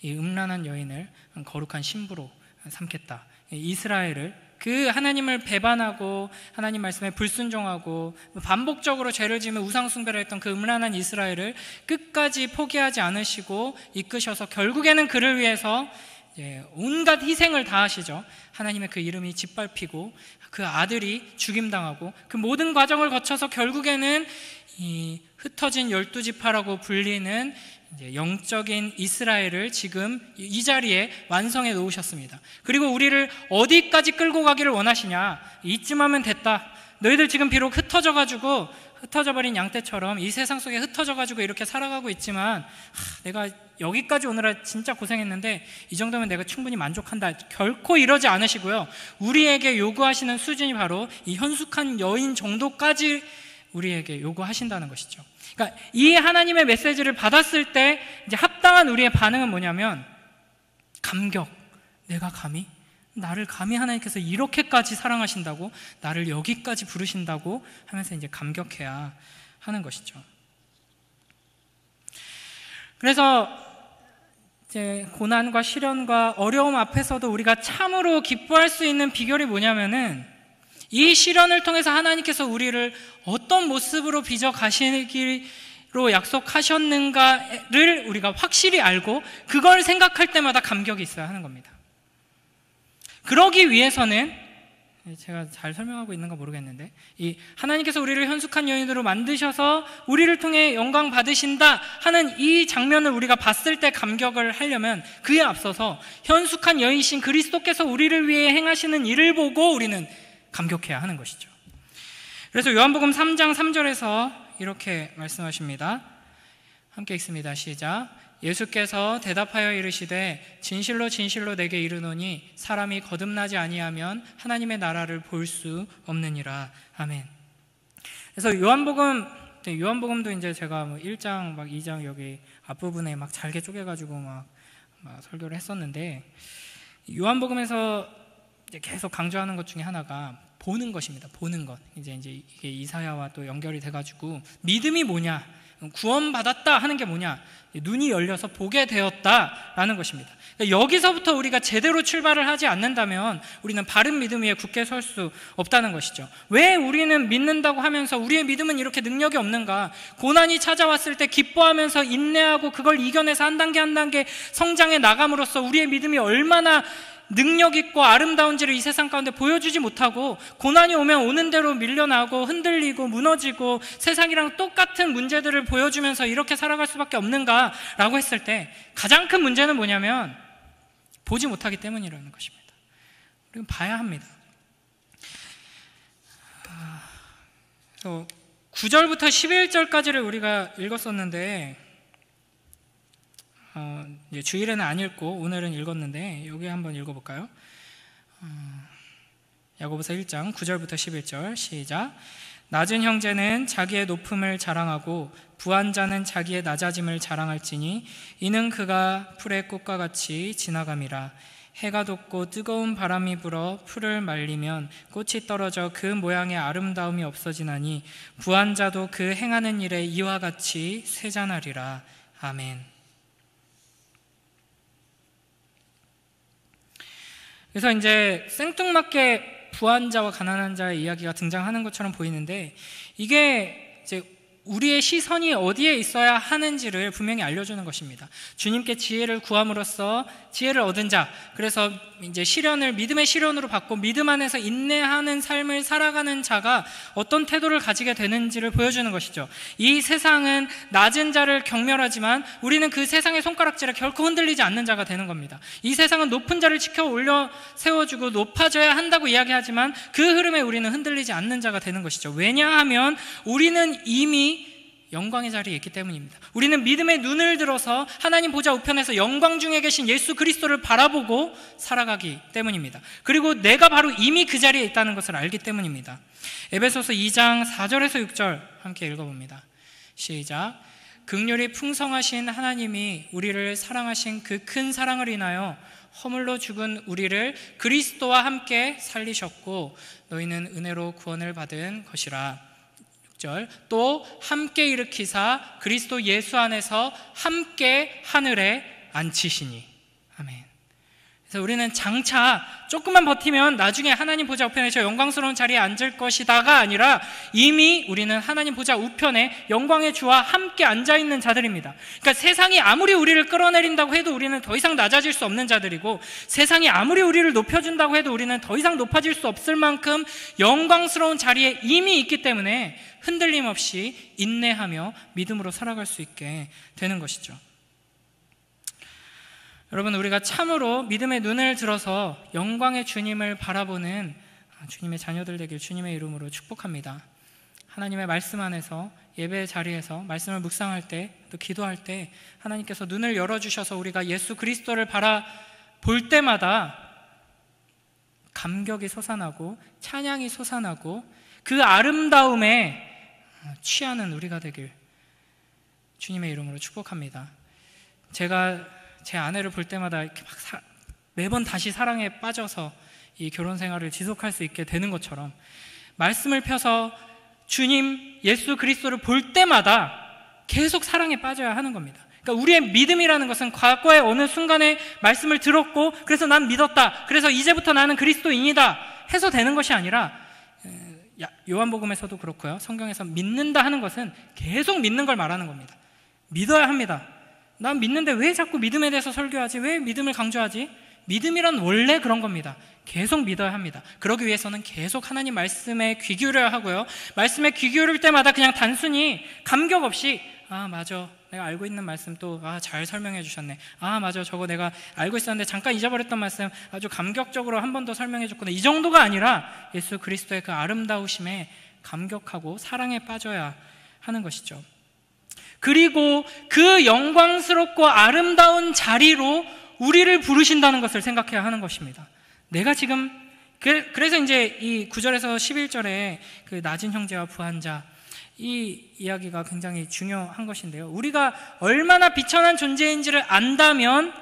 이 음란한 여인을 거룩한 신부로 삼겠다. 이스라엘을, 그 하나님을 배반하고 하나님 말씀에 불순종하고 반복적으로 죄를 지으며 우상숭배를 했던 그 음란한 이스라엘을 끝까지 포기하지 않으시고 이끄셔서 결국에는 그를 위해서 온갖 희생을 다하시죠. 하나님의 그 이름이 짓밟히고 그 아들이 죽임당하고 그 모든 과정을 거쳐서 결국에는 이 흩어진 12지파라고 불리는 이제 영적인 이스라엘을 지금 이 자리에 완성해 놓으셨습니다. 그리고 우리를 어디까지 끌고 가기를 원하시냐? 이쯤 하면 됐다. 너희들 지금 비록 흩어져버린 양떼처럼 이 세상 속에 흩어져가지고 이렇게 살아가고 있지만, 내가 여기까지 오느라 진짜 고생했는데 이 정도면 내가 충분히 만족한다. 결코 이러지 않으시고요. 우리에게 요구하시는 수준이 바로 이 현숙한 여인 정도까지 우리에게 요구하신다는 것이죠. 그러니까 이 하나님의 메시지를 받았을 때 이제 합당한 우리의 반응은 뭐냐면 감격. 내가 나를 감히 하나님께서 이렇게까지 사랑하신다고, 나를 여기까지 부르신다고 하면서 이제 감격해야 하는 것이죠. 그래서 이제 고난과 시련과 어려움 앞에서도 우리가 참으로 기뻐할 수 있는 비결이 뭐냐면은 이 시련을 통해서 하나님께서 우리를 어떤 모습으로 빚어 가시기로 약속하셨는가를 우리가 확실히 알고 그걸 생각할 때마다 감격이 있어야 하는 겁니다. 그러기 위해서는, 제가 잘 설명하고 있는가 모르겠는데, 이 하나님께서 우리를 현숙한 여인으로 만드셔서 우리를 통해 영광 받으신다 하는 이 장면을 우리가 봤을 때 감격을 하려면 그에 앞서서 현숙한 여인이신 그리스도께서 우리를 위해 행하시는 일을 보고 우리는 감격해야 하는 것이죠. 그래서 요한복음 3장 3절에서 이렇게 말씀하십니다. 함께 읽습니다. 시작. 예수께서 대답하여 이르시되 진실로 진실로 내게 이르노니 사람이 거듭나지 아니하면 하나님의 나라를 볼 수 없느니라. 아멘. 그래서 요한복음도 이제 제가 1장 막 2장 여기 앞부분에 막 잘게 쪼개가지고 막 설교를 했었는데, 요한복음에서 이제 계속 강조하는 것 중에 하나가 보는 것입니다. 보는 것. 이제 이게 이사야와 또 연결이 돼가지고 믿음이 뭐냐, 구원받았다 하는 게 뭐냐, 눈이 열려서 보게 되었다라는 것입니다. 여기서부터 우리가 제대로 출발을 하지 않는다면 우리는 바른 믿음 위에 굳게 설 수 없다는 것이죠. 왜 우리는 믿는다고 하면서 우리의 믿음은 이렇게 능력이 없는가? 고난이 찾아왔을 때 기뻐하면서 인내하고 그걸 이겨내서 한 단계 한 단계 성장해 나감으로써 우리의 믿음이 얼마나 능력 있고 아름다운지를 이 세상 가운데 보여주지 못하고 고난이 오면 오는 대로 밀려나고 흔들리고 무너지고 세상이랑 똑같은 문제들을 보여주면서 이렇게 살아갈 수밖에 없는가라고 했을 때 가장 큰 문제는 뭐냐면 보지 못하기 때문이라는 것입니다. 우리는 봐야 합니다. 9절부터 11절까지를 우리가 읽었었는데 이제 주일에는 안 읽고 오늘은 읽었는데 여기 한번 읽어볼까요? 야고보서 1장 9절부터 11절 시작. 낮은 형제는 자기의 높음을 자랑하고 부한 자는 자기의 낮아짐을 자랑할지니 이는 그가 풀의 꽃과 같이 지나감이라. 해가 돋고 뜨거운 바람이 불어 풀을 말리면 꽃이 떨어져 그 모양의 아름다움이 없어지나니 부한 자도 그 행하는 일에 이와 같이 쇠잔하리라. 아멘. 그래서 이제 생뚱맞게 부한 자와 가난한 자의 이야기가 등장하는 것처럼 보이는데, 이게 이제 우리의 시선이 어디에 있어야 하는지를 분명히 알려주는 것입니다. 주님께 지혜를 구함으로써 지혜를 얻은 자, 그래서 이제 시련을 믿음의 시련으로 받고 믿음 안에서 인내하는 삶을 살아가는 자가 어떤 태도를 가지게 되는지를 보여주는 것이죠. 이 세상은 낮은 자를 경멸하지만 우리는 그 세상의 손가락질에 결코 흔들리지 않는 자가 되는 겁니다. 이 세상은 높은 자를 지켜 올려 세워주고 높아져야 한다고 이야기하지만 그 흐름에 우리는 흔들리지 않는 자가 되는 것이죠. 왜냐하면 우리는 이미 영광의 자리에 있기 때문입니다. 우리는 믿음의 눈을 들어서 하나님 보좌 우편에서 영광 중에 계신 예수 그리스도를 바라보고 살아가기 때문입니다. 그리고 내가 바로 이미 그 자리에 있다는 것을 알기 때문입니다. 에베소서 2장 4절에서 6절 함께 읽어봅니다. 시작. 긍휼이 풍성하신 하나님이 우리를 사랑하신 그 큰 사랑을 인하여 허물로 죽은 우리를 그리스도와 함께 살리셨고 너희는 은혜로 구원을 받은 것이라. 또 함께 일으키사 그리스도 예수 안에서 함께 하늘에 앉히시니. 아멘. 그래서 우리는 장차 조금만 버티면 나중에 하나님 보좌 우편에 영광스러운 자리에 앉을 것이다가 아니라 이미 우리는 하나님 보좌 우편에 영광의 주와 함께 앉아있는 자들입니다. 그러니까 세상이 아무리 우리를 끌어내린다고 해도 우리는 더 이상 낮아질 수 없는 자들이고, 세상이 아무리 우리를 높여준다고 해도 우리는 더 이상 높아질 수 없을 만큼 영광스러운 자리에 이미 있기 때문에 흔들림 없이 인내하며 믿음으로 살아갈 수 있게 되는 것이죠. 여러분, 우리가 참으로 믿음의 눈을 들어서 영광의 주님을 바라보는 주님의 자녀들 되길 주님의 이름으로 축복합니다. 하나님의 말씀 안에서 예배 자리에서 말씀을 묵상할 때, 또 기도할 때 하나님께서 눈을 열어주셔서 우리가 예수 그리스도를 바라볼 때마다 감격이 솟아나고 찬양이 솟아나고 그 아름다움에 취하는 우리가 되길 주님의 이름으로 축복합니다. 제가 제 아내를 볼 때마다 이렇게 막 매번 다시 사랑에 빠져서 이 결혼 생활을 지속할 수 있게 되는 것처럼 말씀을 펴서 주님 예수 그리스도를 볼 때마다 계속 사랑에 빠져야 하는 겁니다. 그러니까 우리의 믿음이라는 것은 과거의 어느 순간에 말씀을 들었고 그래서 난 믿었다, 그래서 이제부터 나는 그리스도인이다 해서 되는 것이 아니라, 요한복음에서도 그렇고요, 성경에서 믿는다 하는 것은 계속 믿는 걸 말하는 겁니다. 믿어야 합니다. 난 믿는데 왜 자꾸 믿음에 대해서 설교하지? 왜 믿음을 강조하지? 믿음이란 원래 그런 겁니다. 계속 믿어야 합니다. 그러기 위해서는 계속 하나님 말씀에 귀 기울여야 하고요, 말씀에 귀 기울일 때마다 그냥 단순히 감격 없이 맞아, 내가 알고 있는 말씀 또 잘 설명해 주셨네, 맞아, 저거 내가 알고 있었는데 잠깐 잊어버렸던 말씀 아주 감격적으로 한 번 더 설명해 줬구나, 이 정도가 아니라 예수 그리스도의 그 아름다우심에 감격하고 사랑에 빠져야 하는 것이죠. 그리고 그 영광스럽고 아름다운 자리로 우리를 부르신다는 것을 생각해야 하는 것입니다. 내가 지금 그래서 이제 이 9절에서 11절에 그 낮은 형제와 부한 자, 이 이야기가 굉장히 중요한 것인데요, 우리가 얼마나 비천한 존재인지를 안다면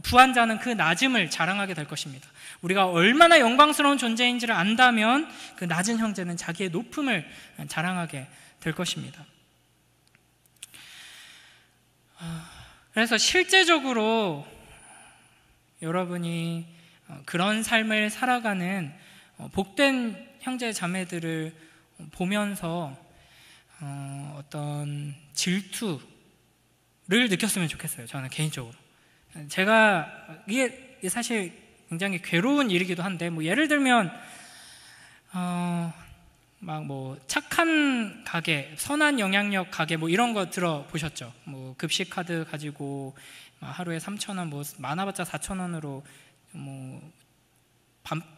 부한 자는 그 낮음을 자랑하게 될 것입니다. 우리가 얼마나 영광스러운 존재인지를 안다면 그 낮은 형제는 자기의 높음을 자랑하게 될 것입니다. 그래서 실제적으로 여러분이 그런 삶을 살아가는 복된 형제 자매들을 보면서 어떤 질투를 느꼈으면 좋겠어요. 저는 개인적으로. 제가 이게 사실 굉장히 괴로운 일이기도 한데, 뭐 예를 들면 막 뭐 착한 가게, 선한 영향력 가게 뭐 이런 거 들어보셨죠? 뭐 급식 카드 가지고 하루에 3,000원, 뭐 많아봤자 4,000원으로 뭐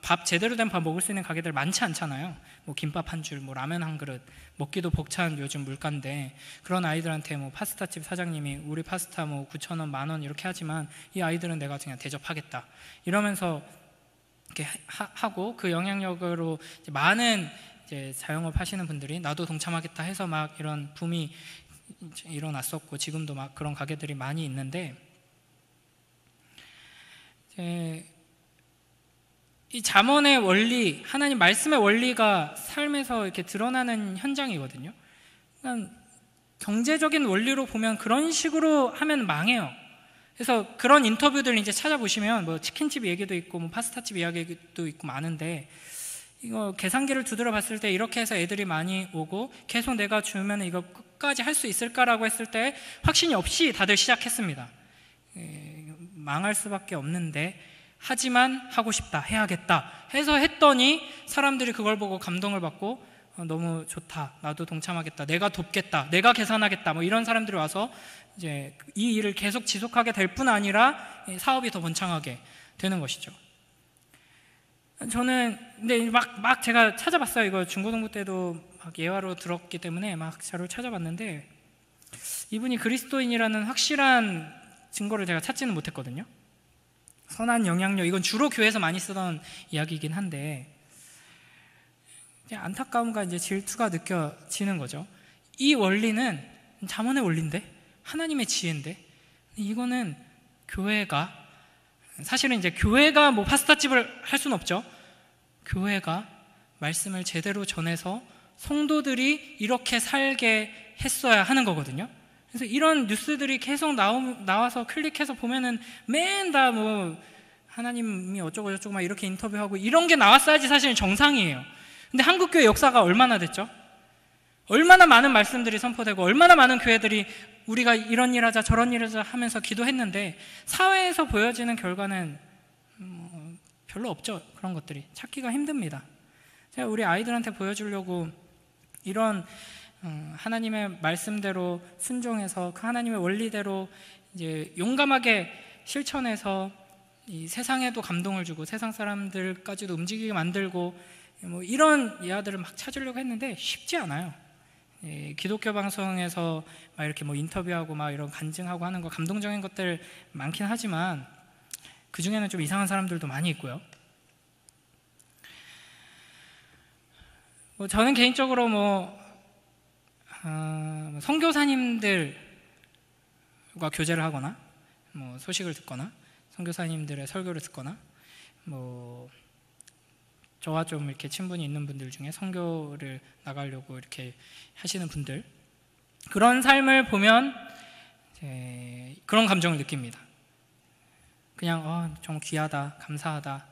밥 제대로 된 밥 먹을 수 있는 가게들 많지 않잖아요. 뭐 김밥 한 줄, 뭐 라면 한 그릇, 먹기도 벅찬 요즘 물가인데, 그런 아이들한테 뭐 파스타집 사장님이 우리 파스타 뭐 9,000원, 10,000원 이렇게 하지만 이 아이들은 내가 그냥 대접하겠다 이러면서 이렇게 하고, 그 영향력으로 이제 많은 이제 자영업 하시는 분들이 나도 동참하겠다 해서 막 이런 붐이 일어났었고, 지금도 막 그런 가게들이 많이 있는데, 이제 이 잠언의 원리, 하나님 말씀의 원리가 삶에서 이렇게 드러나는 현장이거든요. 그러니까 경제적인 원리로 보면 그런 식으로 하면 망해요. 그래서 그런 인터뷰들 이제 찾아보시면 뭐 치킨집 얘기도 있고 뭐 파스타집 이야기도 있고 많은데, 이거 계산기를 두드려 봤을 때 이렇게 해서 애들이 많이 오고 계속 내가 주면 이거 끝까지 할 수 있을까라고 했을 때 확신이 없이 다들 시작했습니다. 망할 수밖에 없는데, 하지만 하고 싶다, 해야겠다 해서 했더니 사람들이 그걸 보고 감동을 받고 너무 좋다, 나도 동참하겠다, 내가 돕겠다, 내가 계산하겠다, 뭐 이런 사람들이 와서 이제 이 일을 계속 지속하게 될 뿐 아니라 사업이 더 번창하게 되는 것이죠. 저는 근데 막 제가 찾아봤어요. 이거 중고등부 때도 막 예화로 들었기 때문에 막 자료를 찾아봤는데, 이분이 그리스도인이라는 확실한 증거를 제가 찾지는 못했거든요. 선한 영향력, 이건 주로 교회에서 많이 쓰던 이야기이긴 한데, 안타까움과 이제 질투가 느껴지는 거죠. 이 원리는 잠언의 원리인데, 하나님의 지혜인데, 이거는 교회가, 사실은 이제 교회가 뭐 파스타집을 할 수는 없죠. 교회가 말씀을 제대로 전해서 성도들이 이렇게 살게 했어야 하는 거거든요. 그래서 이런 뉴스들이 계속 나와서 클릭해서 보면은 맨 다 뭐 하나님이 어쩌고 저쩌고 막 이렇게 인터뷰하고 이런 게 나왔어야지 사실은 정상이에요. 근데 한국교회 역사가 얼마나 됐죠? 얼마나 많은 말씀들이 선포되고 얼마나 많은 교회들이 우리가 이런 일 하자 저런 일 하자 하면서 기도했는데, 사회에서 보여지는 결과는 별로 없죠. 그런 것들이 찾기가 힘듭니다. 제가 우리 아이들한테 보여주려고 이런 하나님의 말씀대로 순종해서 그 하나님의 원리대로 이제 용감하게 실천해서 이 세상에도 감동을 주고 세상 사람들까지도 움직이게 만들고 뭐 이런 이야들을 막 찾으려고 했는데 쉽지 않아요. 기독교 방송에서 막 이렇게 뭐 인터뷰하고 막 이런 간증하고 하는 거 감동적인 것들 많긴 하지만 그 중에는 좀 이상한 사람들도 많이 있고요. 뭐 저는 개인적으로 선교사님들과 교제를 하거나 뭐 소식을 듣거나 선교사님들의 설교를 듣거나 뭐 저와 좀 이렇게 친분이 있는 분들 중에 선교를 나가려고 이렇게 하시는 분들, 그런 삶을 보면 그런 감정을 느낍니다. 그냥 정말 귀하다, 감사하다,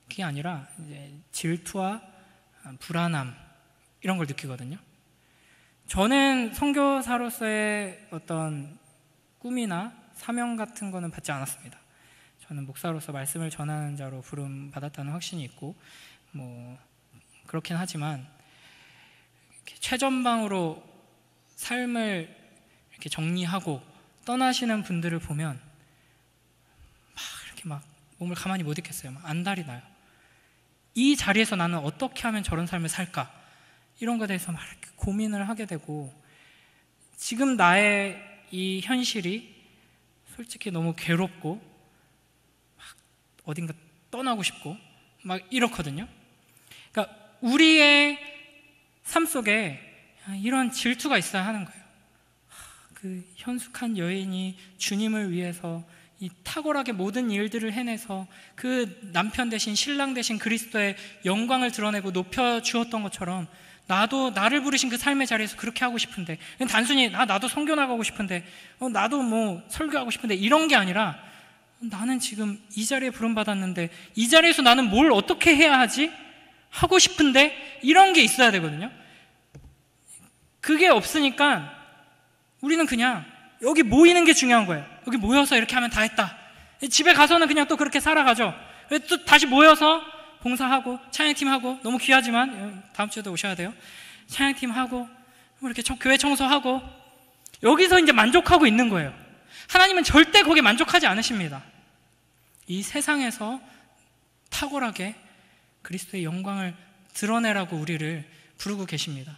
그게 아니라 이제 질투와 불안함, 이런 걸 느끼거든요. 저는 선교사로서의 어떤 꿈이나 사명 같은 거는 받지 않았습니다. 저는 목사로서 말씀을 전하는 자로 부름 받았다는 확신이 있고 뭐 그렇긴 하지만 최전방으로 삶을 이렇게 정리하고 떠나시는 분들을 보면 막 이렇게 막 몸을 가만히 못 있겠어요. 막 안달이 나요. 이 자리에서 나는 어떻게 하면 저런 삶을 살까? 이런 것에 대해서 막 이렇게 고민을 하게 되고, 지금 나의 이 현실이 솔직히 너무 괴롭고 막 어딘가 떠나고 싶고 막 이렇거든요. 그러니까 우리의 삶 속에 이런 질투가 있어야 하는 거예요. 그 현숙한 여인이 주님을 위해서 이 탁월하게 모든 일들을 해내서 그 남편 대신 신랑 대신 그리스도의 영광을 드러내고 높여주었던 것처럼 나도 나를 부르신 그 삶의 자리에서 그렇게 하고 싶은데, 단순히 나도 선교 나가고 싶은데 나도 뭐 설교하고 싶은데 이런 게 아니라, 나는 지금 이 자리에 부름받았는데 이 자리에서 나는 뭘 어떻게 해야 하지? 하고 싶은데, 이런 게 있어야 되거든요. 그게 없으니까 우리는 그냥 여기 모이는 게 중요한 거예요. 여기 모여서 이렇게 하면 다 했다. 집에 가서는 그냥 또 그렇게 살아가죠. 또 다시 모여서 봉사하고 찬양팀하고, 너무 귀하지만 다음 주에도 오셔야 돼요. 찬양팀하고 뭐 이렇게 교회 청소하고, 여기서 이제 만족하고 있는 거예요. 하나님은 절대 거기에 만족하지 않으십니다. 이 세상에서 탁월하게 그리스도의 영광을 드러내라고 우리를 부르고 계십니다.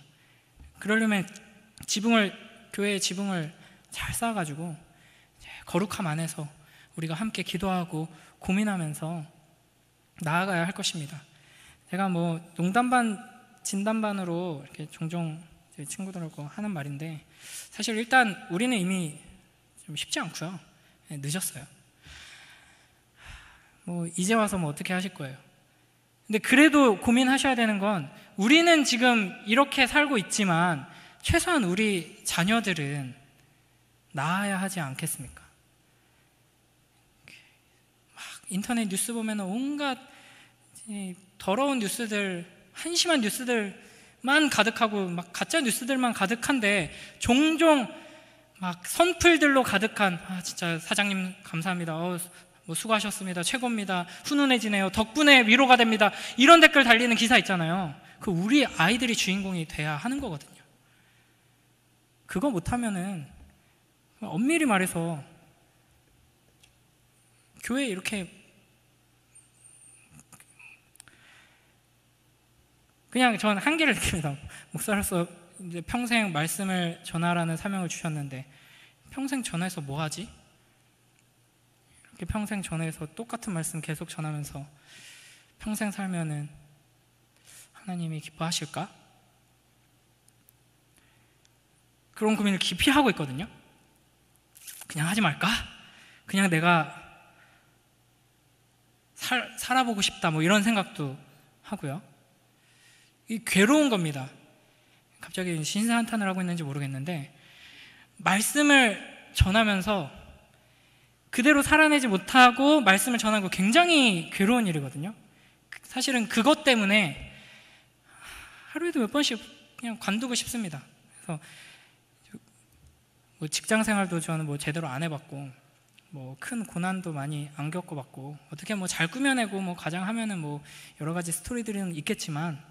그러려면 교회의 지붕을 잘 쌓아가지고 거룩함 안에서 우리가 함께 기도하고 고민하면서 나아가야 할 것입니다. 제가 뭐 농담반 진담반으로 이렇게 종종 제 친구들하고 하는 말인데, 사실 일단 우리는 이미 좀 쉽지 않고요. 늦었어요. 뭐 이제 와서 뭐 어떻게 하실 거예요. 근데 그래도 고민하셔야 되는 건, 우리는 지금 이렇게 살고 있지만 최소한 우리 자녀들은 나아야 하지 않겠습니까? 막 인터넷 뉴스 보면 온갖 더러운 뉴스들, 한심한 뉴스들만 가득하고 막 가짜 뉴스들만 가득한데, 종종 막 선풀들로 가득한 진짜 사장님 감사합니다, 뭐 수고하셨습니다, 최고입니다, 훈훈해지네요, 덕분에 위로가 됩니다, 이런 댓글 달리는 기사 있잖아요. 그 우리 아이들이 주인공이 돼야 하는 거거든요. 그거 못하면은 엄밀히 말해서 교회 이렇게 그냥 전 한계를 느낍니다. 목사로서 이제 평생 말씀을 전하라는 사명을 주셨는데, 평생 전해서 뭐 하지? 이렇게 평생 전해서 똑같은 말씀 계속 전하면서 평생 살면은 하나님이 기뻐하실까? 그런 고민을 깊이 하고 있거든요. 그냥 하지 말까? 그냥 내가 살아보고 싶다, 뭐 이런 생각도 하고요. 이 괴로운 겁니다. 갑자기 신사한탄을 하고 있는지 모르겠는데, 말씀을 전하면서 그대로 살아내지 못하고 말씀을 전하는 거 굉장히 괴로운 일이거든요. 사실은 그것 때문에 하루에도 몇 번씩 그냥 관두고 싶습니다. 그래서 뭐 직장 생활도 저는 뭐 제대로 안 해봤고, 뭐 큰 고난도 많이 안 겪어봤고, 어떻게 뭐 잘 꾸며내고 뭐 가장하면은 뭐 여러 가지 스토리들은 있겠지만,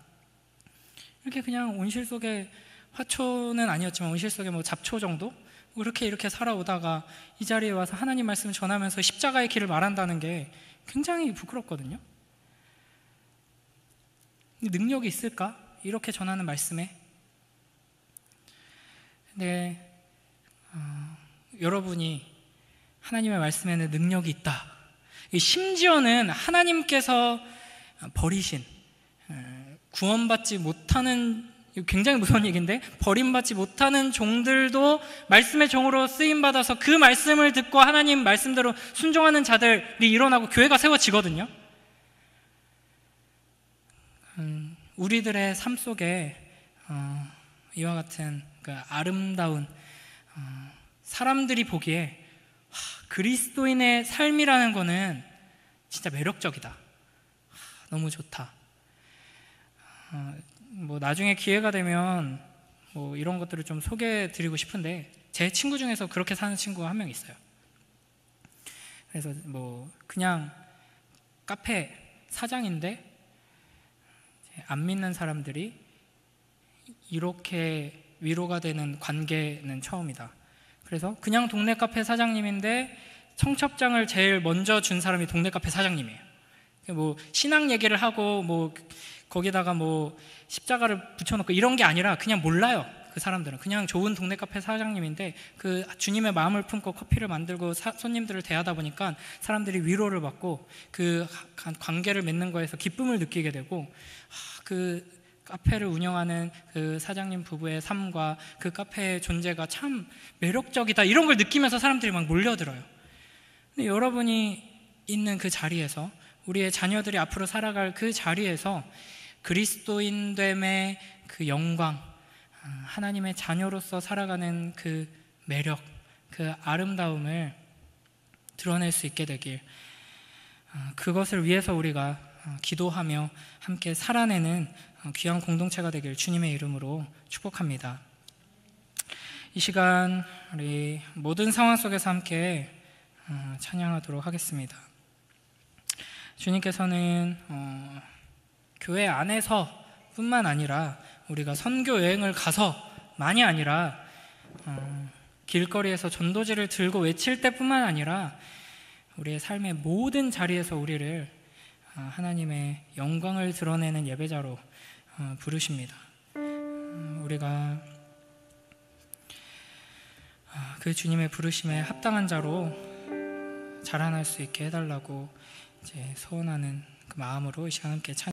이렇게 그냥 온실 속에, 화초는 아니었지만 온실 속에 뭐 잡초 정도? 그렇게 이렇게 살아오다가 이 자리에 와서 하나님 말씀을 전하면서 십자가의 길을 말한다는 게 굉장히 부끄럽거든요. 능력이 있을까? 이렇게 전하는 말씀에. 근데 여러분이 하나님의 말씀에는 능력이 있다. 심지어는 하나님께서 버리신, 구원받지 못하는, 굉장히 무서운 얘기인데, 버림받지 못하는 종들도 말씀의 종으로 쓰임받아서 그 말씀을 듣고 하나님 말씀대로 순종하는 자들이 일어나고 교회가 세워지거든요. 우리들의 삶 속에 이와 같은 그 아름다운 사람들이 보기에 그리스도인의 삶이라는 거는 진짜 매력적이다, 너무 좋다. 뭐 나중에 기회가 되면 뭐 이런 것들을 좀 소개해 드리고 싶은데, 제 친구 중에서 그렇게 사는 친구가 한 명 있어요. 그래서 뭐 그냥 카페 사장인데 안 믿는 사람들이 이렇게 위로가 되는 관계는 처음이다. 그래서 그냥 동네 카페 사장님인데 청첩장을 제일 먼저 준 사람이 동네 카페 사장님이에요. 뭐 신앙 얘기를 하고 뭐 거기다가 뭐 십자가를 붙여놓고 이런 게 아니라 그냥 몰라요. 그 사람들은 그냥 좋은 동네 카페 사장님인데 그 주님의 마음을 품고 커피를 만들고 손님들을 대하다 보니까 사람들이 위로를 받고 그 관계를 맺는 거에서 기쁨을 느끼게 되고, 그 카페를 운영하는 그 사장님 부부의 삶과 그 카페의 존재가 참 매력적이다, 이런 걸 느끼면서 사람들이 막 몰려들어요. 근데 여러분이 있는 그 자리에서, 우리의 자녀들이 앞으로 살아갈 그 자리에서 그리스도인됨의 그 영광, 하나님의 자녀로서 살아가는 그 매력, 그 아름다움을 드러낼 수 있게 되길, 그것을 위해서 우리가 기도하며 함께 살아내는 귀한 공동체가 되길 주님의 이름으로 축복합니다. 이 시간 우리 모든 상황 속에서 함께 찬양하도록 하겠습니다. 주님께서는 교회 안에서 뿐만 아니라 우리가 선교 여행을 가서만이 아니라 길거리에서 전도지를 들고 외칠 때뿐만 아니라 우리의 삶의 모든 자리에서 우리를 하나님의 영광을 드러내는 예배자로 부르십니다. 우리가 그 주님의 부르심에 합당한 자로 자라날 수 있게 해달라고 이제 소원하는 그 마음으로 이 시간 함께 찬양